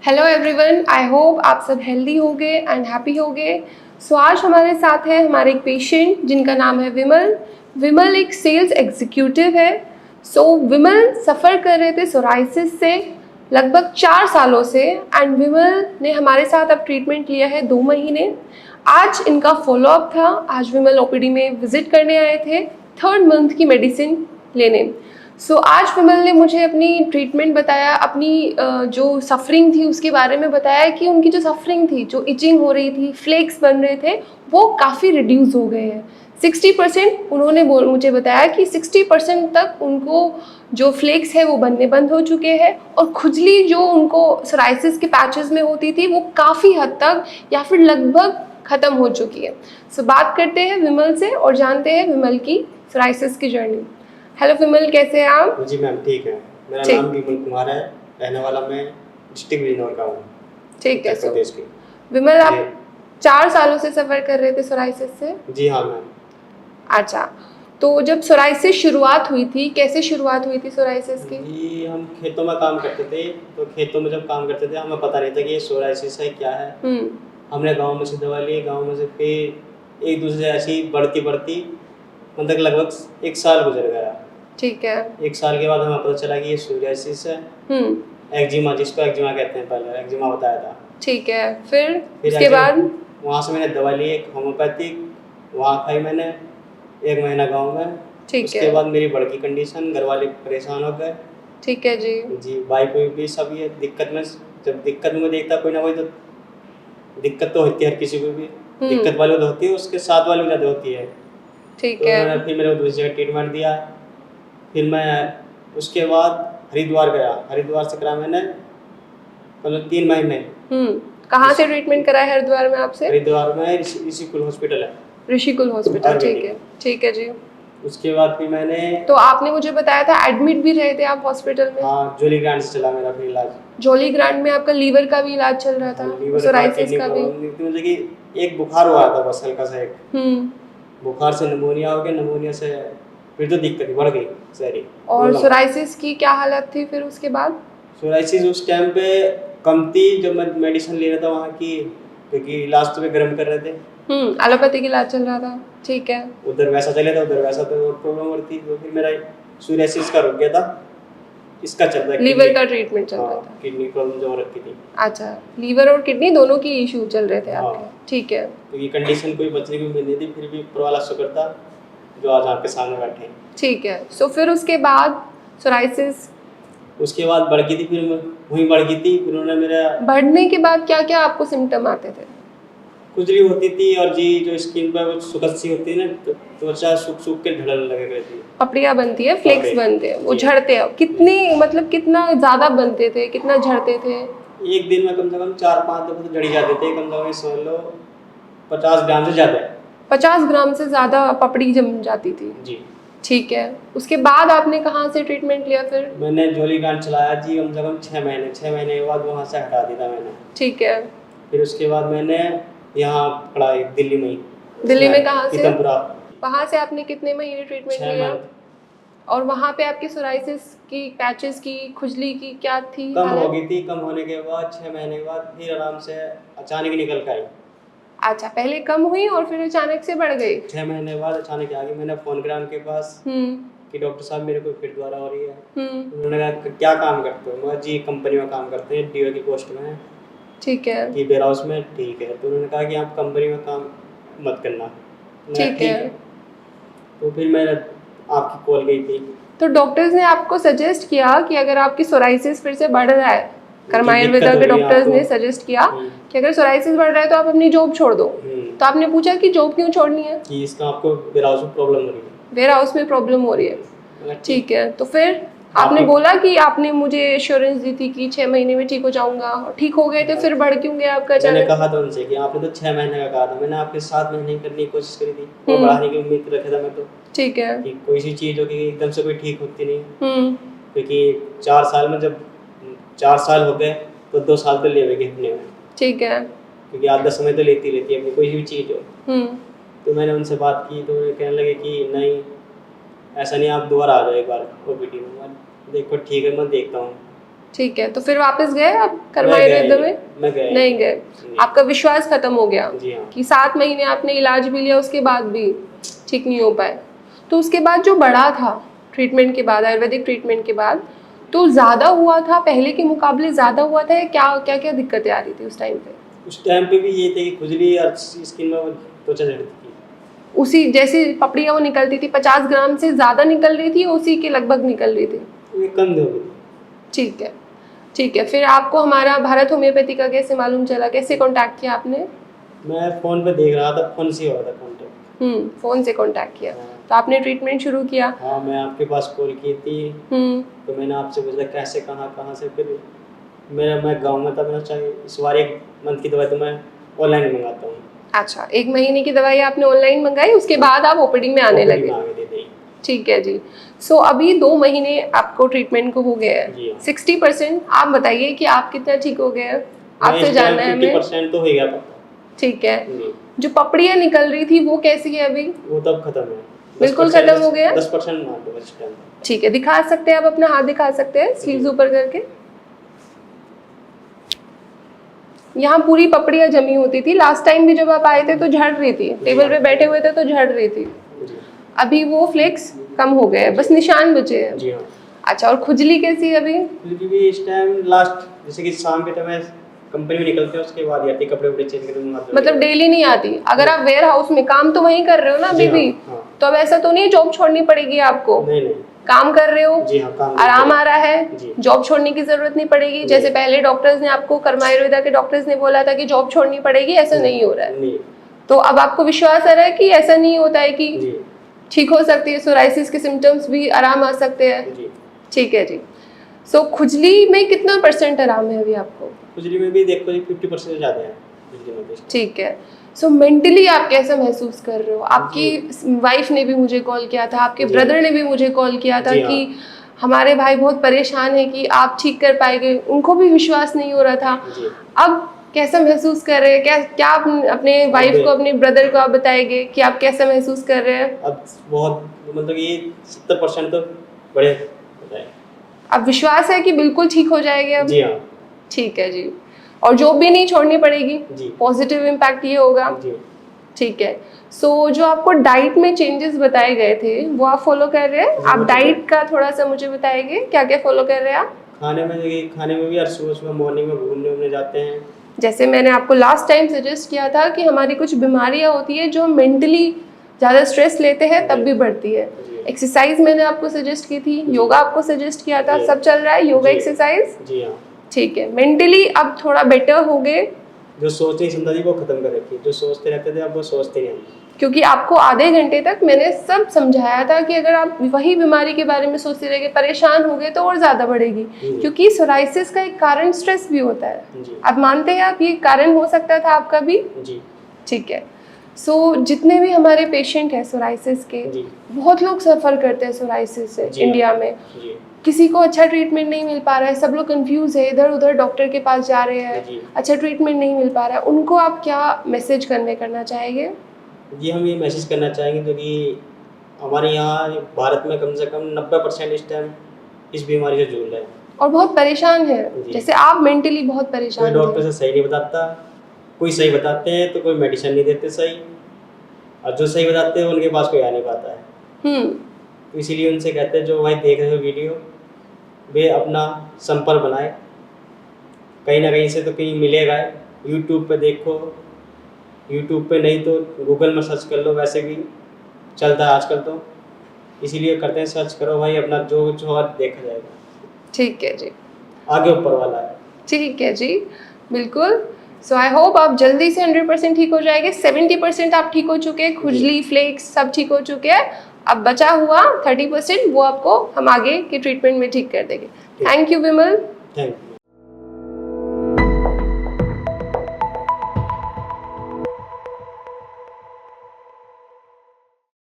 Hello everyone, I hope आप सब healthy होंगे एंड हैप्पी होंगे। सो आज हमारे साथ है हमारे एक पेशेंट जिनका नाम है विमल। विमल एक सेल्स एग्जीक्यूटिव है। विमल सफ़र कर रहे थे सोराइसिस से लगभग 4 सालों से एंड विमल ने हमारे साथ अब ट्रीटमेंट लिया है 2 महीने। आज इनका फॉलोअप था। आज विमल ओपीडी में विजिट करने आए थे 3rd मंथ की मेडिसिन लेने। आज विमल ने मुझे अपनी ट्रीटमेंट बताया, अपनी जो सफरिंग थी उसके बारे में बताया कि उनकी जो सफरिंग थी, जो इचिंग हो रही थी, फ्लेक्स बन रहे थे, वो काफ़ी रिड्यूस हो गए हैं। 60% उन्होंने मुझे बताया कि 60% तक उनको जो फ्लेक्स है वो बनने बंद हो चुके हैं और खुजली जो उनको सोराइसिस के पैचेस में होती थी वो काफ़ी हद तक या फिर लगभग ख़त्म हो चुकी है। बात करते हैं विमल से और जानते हैं विमल की सोराइसिस की जर्नी। हेलो विमल, कैसे हैं आप? जी मैम, ठीक है। मेरा नाम विमल कुमार है। रहने वाला मैं डिस्ट्रिक्ट बिजनौर का हूँ। ठीक है। उत्तर प्रदेश की। विमल, आप 4 सालों से सफ़र कर रहे थे सोराइसिस से? जी हाँ मैम। अच्छा, तो जब सोराइसिस शुरुआत हुई थी, कैसे शुरुआत हुई थी सोराइसिस की? जी, हम खेतों में काम करते थे, तो खेतों में जब काम करते थे हमें पता नहीं था कि ये सोराइसिस है क्या है। हमने गाँव में से दवा ली, गाँव में से फिर एक दूसरे ऐसी बढ़ती मतलब लगभग 1 साल गुजर गया। ठीक है। 1 साल के बाद हमें पता चला कि ये सोराइसिस है। एक्जिमा, जिसको एक्जिमा कहते हैं, पहले एक्जिमा बताया था। ठीक है, फिर उसके बाद? वहाँ से मैंने दवा ली एक होम्योपैथिक, वहाँ खाई मैंने 1 महीना गाँव में। उसके बाद मेरी बढ़ की कंडीशन, घर वाले परेशान हो गए। ठीक है जी। जी, भाई को भी सब ये दिक्कत में, जब दिक्कत में देखता कोई ना कोई, तो दिक्कत तो होती है हर किसी को भी। दिक्कत वालों को होती है, उसके साथ वालों को ज़्यादा होती है। ठीक तो है। फिर मेरे को दूसरी जगह ट्रीटमेंट दिया। फिर मैं उसके बाद हरिद्वार गया। हरिद्वार से करा मैंने मतलब 3 महीने। कहाँ से ट्रीटमेंट करा है हरिद्वार में आपसे? हरिद्वार में ऋषिकुल हॉस्पिटल है। ऋषिकुल हॉस्पिटल, ठीक है। ठीक है जी। उसके बाद फिर मैंने, तो आपने मुझे बताया था एडमिट भी रहे थे आप हॉस्पिटल में? हाँ, जॉली ग्रांट से चला मेरा फिर इलाज। जॉली ग्रांट में आपका लीवर का भी इलाज चल रहा था, सोराइसिस का भी? मतलब कि एक बुखार हुआ था बस, हल्का सा एक बुखार से निमोनिया हो गया, निमोनिया से फिर तो दिक्कत बढ़ गई सारी। और सोराइसिस की क्या हालत थी फिर उसके बाद? सोराइसिस उस टाइम पे कम थी जब मैं मेडिसिन ले रहा था वहाँ की, क्योंकि लास्ट में गर्म कर रहे थे। एलोपैथिक इलाज चल रहा था, ठीक है। उधर वैसा चले था, उधर वैसा, तो प्रॉब्लम और थी। तो फिर मेरा सोराइसिस का रुक गया था, इसका चल रहा है, लीवर का ट्रीटमेंट चल रहा था। किडनी प्रॉब्लम जो हो रखी थी। अच्छा, लीवर और किडनी दोनों की इशू चल रहे थे आपके, ठीक है। तो ये कंडीशन कोई बचने की उम्मीद नहीं थी, फिर भी ऊपर वाला शुक्र था जो आज आपके सामने बैठे हैं। ठीक है। फिर उसके बाद सोराइसिस, उसके बाद बढ़ गई थी, फिर वहीं बढ़ गई थी। फिर उन्होंने मेरा, बढ़ने के बाद क्या क्या आपको सिम्टम आते थे? खुजली होती थी और जी जो स्किन पर वो सुखद सी होती है ना, तो त्वचा सूख सूख के ढलने लगे रहती है, पपड़ियाँ बनती है, फ्लेक्स बनते हैं, वो झड़ते हैं। कितनी, मतलब कितना ज़्यादा बनते थे, कितना झड़ते थे? एक दिन में कम से कम 4-5 दफे तो झड़ी जाते थे। कम से कम समझ लो 50 ग्राम से ज़्यादा। 50 ग्राम से ज़्यादा पपड़ी जम जाती थी जी। ठीक है। उसके बाद आपने कहाँ से ट्रीटमेंट लिया फिर? मैंने जॉली ग्रांट चलाया जी कम से कम 6 महीने। 6 महीने के बाद वहाँ से हटा दिया मैंने। ठीक है। फिर उसके बाद मैंने यहाँ पढ़ाई दिल्ली में ही। दिल्ली में कहाँ से? पीतमपुरा। वहाँ से आपने कितने महीने ट्रीटमेंट लिया? और वहाँ पे आपकी सोराइसिस की, पैचेस की, खुजली की क्या थी? कम हो गई थी। कम होने के बाद 6 महीने के बाद फिर आराम से अचानक ही निकल के आई। अच्छा, पहले कम हुई और फिर अचानक से बढ़ गई? 6 महीने बाद अचानक आ गई। मैंने फ़ोन करा उनके पास कि डॉक्टर साहब मेरे को फिर दोबारा हो रही है। उन्होंने कहा क्या काम करते हो? मैं जी कंपनी में काम करते हैं, डीओ की पोस्ट में। ठीक है। कि वेयर हाउस में। ठीक है। तो उन्होंने कहा कि आप कंपनी में काम मत करना। ठीक है। तो फिर मैं आपकी कॉल गई थी। तो डॉक्टर्स ने आपको सजेस्ट किया कि अगर आपकी सोराइसिस फिर से बढ़ रहा है, कर्मा आयुर्वेदा के डॉक्टर्स ने सजेस्ट किया कि अगर सोराइसिस बढ़ रहा है तो आप अपनी जॉब छोड़ दो। तो आपने पूछा कि जॉब क्यों छोड़नी है? कि इसका आपको वेयर हाउस में प्रॉब्लम हो रही है। वेयर हाउस में प्रॉब्लम हो रही है, ठीक है। तो फिर आपने बोला कि आपने मुझे एश्योरेंस दी थी कि 6 महीने में ठीक हो जाऊंगा, ठीक हो गए, तो फिर बढ़ क्यों गया आपका अचानक? मैंने कहा था उनसे कि आपने तो 6 महीने का कहा था। मैंने आपके 7 महीने करने की कोशिश करी थी और बढ़ाने की उम्मीद रखा था मैं तो। ठीक है। कि कोई सी चीज़ होगी एकदम से कोई ठीक होती नहीं। क्योंकि 4 साल में, जब 4 साल हो गए तो 2 साल तो लेवेगी अपने में। ठीक है। क्योंकि आधा समय तो लेती रहती है अपनी कोई भी चीज़ हो। तो मैंने उनसे बात की तो वो कहने लगे कि नहीं, ऐसा नहीं, आप दोबारा आ जाओ एक बार ओपीडी में। देखो ठीक है, मैं देखता हूँ। ठीक है, तो फिर वापस गए आप कर्मा आयुर्वेदा में? नहीं गए। आपका विश्वास खत्म हो गया कि 7 महीने आपने इलाज भी लिया, उसके बाद भी ठीक नहीं हो पाए। तो उसके बाद जो बढ़ा था ट्रीटमेंट के बाद, आयुर्वेदिक ट्रीटमेंट के बाद, तो ज़्यादा हुआ था, पहले के मुकाबले ज़्यादा हुआ था, क्या क्या क्या दिक्कतें आ रही थी उस टाइम पे? उस टाइम पे भी ये थे कि खुजली और स्किन में त्वचा झड़ती थी। उसी जैसी पपड़ियाँ वो निकलती थी, 50 ग्राम से ज़्यादा निकल रही थी, उसी के लगभग निकल रही थी? ये कम हो गई। ठीक है, ठीक है। फिर आपको हमारा भारत होम्योपैथी का कैसे मालूम चला, कैसे कांटेक्ट किया आपने? मैं फ़ोन पे देख रहा था, फ़ोन से हो रहा था कांटेक्ट। फ़ोन से कांटेक्ट किया। तो आपने ट्रीटमेंट शुरू किया? हाँ, मैं आपके पास कॉल की थी। तो मैंने आपसे पूछा कैसे, कहाँ से, फिर मैं गाँव में था, मैंने चाहिए इस बार 1 मंथ की दवाई तो मैं ऑनलाइन मंगाता हूँ। अच्छा, 1 महीने की दवाई आपने ऑनलाइन मंगाई, उसके बाद आप ओपीडी में आने लगे? ठीक है जी। सो अभी 2 महीने आपको ट्रीटमेंट को हो गया है, 60%। आप बताइए कि आप कितना ठीक हो गए हैं, आपसे जानना है हमें। 50% तो हो गया था। ठीक है। जो पपड़ियाँ निकल रही थी वो कैसी है अभी? वो तब खत्म है, बिल्कुल खत्म हो गया। 10% मान लो इस टाइम। ठीक है, दिखा सकते हैं आप, अपना हाथ दिखा सकते हैं स्लीव्स ऊपर करके। यहाँ पूरी पपड़ियाँ जमी होती थी, लास्ट टाइम भी जब आप आए थे तो झड़ रही थी, टेबल पे बैठे हुए थे तो झड़ रही थी। अभी वो फ्लेक्स कम हो गए, बस निशान बचे हैं। जी हाँ। अच्छा, और खुजली कैसी है अभी? खुजली भी इस टाइम लास्ट, जैसे कि शाम के टाइम कंपनी में निकलते हैं उसके बाद आती है, कपड़े चेंज करके। मतलब डेली नहीं आती? अगर आप वेयर हाउस में काम तो वहीं कर रहे हो ना अभी भी? तो अब ऐसा तो नहीं जॉब छोड़नी पड़ेगी आपको? नहीं, काम कर रहे हो? जी हाँ, काम आराम आ रहा है, जॉब छोड़ने की जरूरत नहीं पड़ेगी। जैसे पहले डॉक्टर्स ने आपको, कर्मा आयुर्वेदा के डॉक्टर्स ने बोला था कि जॉब छोड़नी पड़ेगी, ऐसा नहीं हो रहा है। तो अब आपको विश्वास आ रहा है कि ऐसा नहीं होता है, कि ठीक हो सकती है, सोराइसिस के सिम्टम्स भी आराम आ सकते हैं? ठीक है जी। सो खुजली में कितना % आराम है अभी आपको? खुजली में भी देखो 50% ज़्यादा है खुजली में। ठीक है। सो मेंटली आप कैसा महसूस कर रहे हो? आपकी वाइफ ने भी मुझे कॉल किया था, आपके ब्रदर ने भी मुझे कॉल किया था कि हमारे भाई बहुत परेशान है कि आप ठीक कर पाएंगे, उनको भी विश्वास नहीं हो रहा था। अब कैसा महसूस कर रहे हैं? क्या आप अपने वाइफ को, अपने ब्रदर को आप बताएंगे कि आप कैसा महसूस कर रहे हैं? अब बहुत, मतलब ये 70% तो बढ़िया होता है। अब विश्वास है कि बिल्कुल ठीक हो जाएंगे अब? जी हाँ। ठीक है जी। और जॉब भी नहीं छोड़नी पड़ेगी? पॉजिटिव इम्पैक्ट ये होगा? ठीक है। सो जो आपको डाइट में चेंजेस बताए गए थे वो आप फॉलो कर रहे हैं? आप डाइट का थोड़ा सा मुझे बताएंगे, क्या क्या फॉलो कर रहे हैं आप? खाने में भी सुबह मॉर्निंग में घूमने जाते हैं। जैसे मैंने आपको लास्ट टाइम सजेस्ट किया था कि हमारी कुछ बीमारियां होती है जो मेंटली ज़्यादा स्ट्रेस लेते हैं तब भी बढ़ती है। एक्सरसाइज मैंने आपको सजेस्ट की थी, योगा आपको सजेस्ट किया था, सब चल रहा है योगा एक्सरसाइज? जी हाँ। ठीक है। मेंटली अब थोड़ा बेटर हो गए? जो सोचने की क्षमता थी वो खत्म कर रखी है, जो सोचते रहते थे अब वो सोचते नहीं। क्योंकि आपको आधे घंटे तक मैंने सब समझाया था कि अगर आप वही बीमारी के बारे में सोचते रह गए, परेशान हो गए, तो और ज़्यादा बढ़ेगी। क्योंकि सोराइसिस का एक कारण स्ट्रेस भी होता है। आप मानते हैं आप ये कारण हो सकता था आपका भी? जी। ठीक है। सो जितने भी हमारे पेशेंट हैं सोराइसिस के, बहुत लोग सफ़र करते हैं सोराइसिस से इंडिया में। किसी को अच्छा ट्रीटमेंट नहीं मिल पा रहा है, सब लोग कंफ्यूज है, इधर उधर डॉक्टर के पास जा रहे हैं, अच्छा ट्रीटमेंट नहीं मिल पा रहा है। उनको आप क्या मैसेज कन्वे करना चाहेंगे? जी, हम ये मैसेज करना चाहेंगे क्योंकि हमारे यहाँ भारत में कम से कम 90% इस टाइम इस बीमारी से जूझ रहे हैं और बहुत परेशान है। जैसे आप मेंटली बहुत परेशान हैं। कोई डॉक्टर से सही नहीं बताता, कोई सही बताते हैं तो कोई मेडिसिन नहीं देते सही, और जो सही बताते हैं उनके पास कोई आ नहीं पाता है। तो इसीलिए उनसे कहते हैं जो भाई देख रहे हो वीडियो, वे अपना संपर्क बनाए, कहीं ना कहीं से तो कहीं मिलेगा। यूट्यूब पे देखो, यूट्यूब पे नहीं तो गूगल में सर्च कर लो, वैसे भी चलता है आजकल तो, इसीलिए करते हैं सर्च करो भाई, अपना जो और देखा जाएगा। ठीक है जी, आगे ऊपर वाला है। ठीक है जी, बिल्कुल। सो आई होप आप जल्दी से 100% ठीक हो जाएंगे। 70% आप ठीक हो चुके हैं, खुजली फ्लेक्स सब ठीक हो चुके हैं। अब बचा हुआ 30% वो आपको हम आगे के ट्रीटमेंट में ठीक कर देंगे। Thank you Vimal. Thank you.